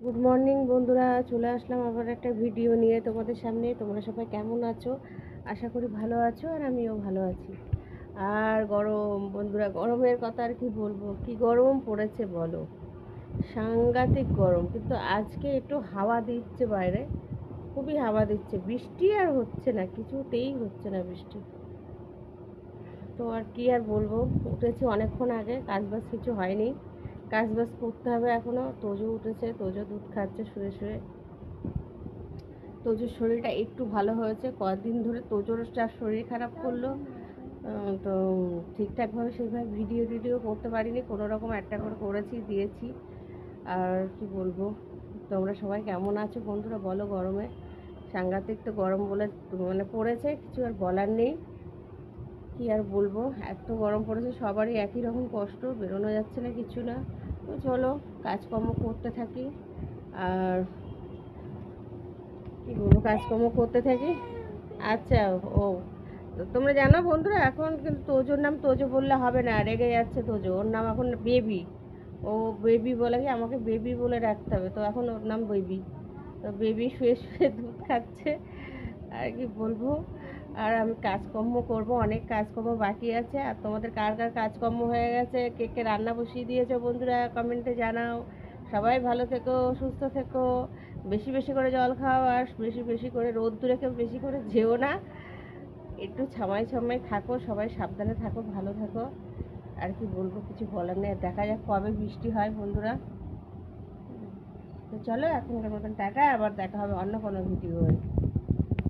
Good morning বন্ধুরা, চলে আসলাম আবার একটা ভিডিও নিয়ে তোমাদের সামনে। তোমরা সবাই কেমন আছো? আশা করি ভালো আছো, আর আমিও ভালো আছি। আর গরম বন্ধুরা, গরমের কথা আর কি বলবো, কি গরম পড়েছে বলো, সাংঘাতিক গরম। কিন্তু আজকে একটু হাওয়া দিচ্ছে বাইরে, খুবই হাওয়া দিচ্ছে। বৃষ্টি আর হচ্ছে না, কিছুতেই হচ্ছে না বৃষ্টি। তো আর কি আর বলবো, উঠেছি অনেকক্ষণ আগে, কাজবাজ কিছু হয়নি, কাজবাজ করতে হবে এখনও। তোজো উঠেছে, তোজো দুধ খাচ্ছে শুয়ে শুয়ে। তোজোর শরীরটা একটু ভালো হয়েছে, কয়েকদিন ধরে তোজোর শরীর খারাপ করলো। তো ঠিকঠাকভাবে সেইভাবে ভিডিও করতে পারিনি, কোনো রকম একটা করে করেছি, দিয়েছি। আর কি বলবো, তোমরা সবাই কেমন আছো বন্ধুরা বলো? গরমে সাংঘাতিক তো গরম বলে মানে পড়েছে, কিছু আর বলার নেই। কি আর বলবো, এত গরম পড়েছে, সবারই একই রকম কষ্ট, বেরোনো যাচ্ছে না, কিছু না। তো চলো কাজকর্ম করতে থাকি। আর কি বলবো, কাজকর্ম করতে থাকি। আচ্ছা, ও তো তোমরা জানো বন্ধুরা, এখন কিন্তু তোজোর নাম তোজো বললে হবে না, রেগে যাচ্ছে তোজো। ওর নাম এখন বেবি। ও বেবি বলে, কি আমাকে বেবি বলে রাখতে হবে, তো এখন ওর নাম বেবি। তো বেবি শুয়ে শুয়ে দুধ খাচ্ছে। আর কি বলবো, আর আমি কাজকর্ম করব, অনেক কাজকর্ম বাকি আছে। আর তোমাদের কার কার কাজকর্ম হয়ে গেছে, কে কে রান্না বসিয়ে দিয়েছো বন্ধুরা, কমেন্টে জানাও। সবাই ভালো থেকো, সুস্থ থেকো, বেশি বেশি করে জল খাও, আর বেশি বেশি করে রোদ্দুরে কেউ বেশি করে যেও না, একটু ছামাই ছামাই থাকো, সবাই সাবধানে থাকো, ভালো থাকো। আর কি বলবো, কিছু বলার নেই। দেখা যাক কবে বৃষ্টি হয় বন্ধুরা। তো চলো এখনকার মতন টাটা, আবার দেখা হবে অন্য কোনো ভিডিও।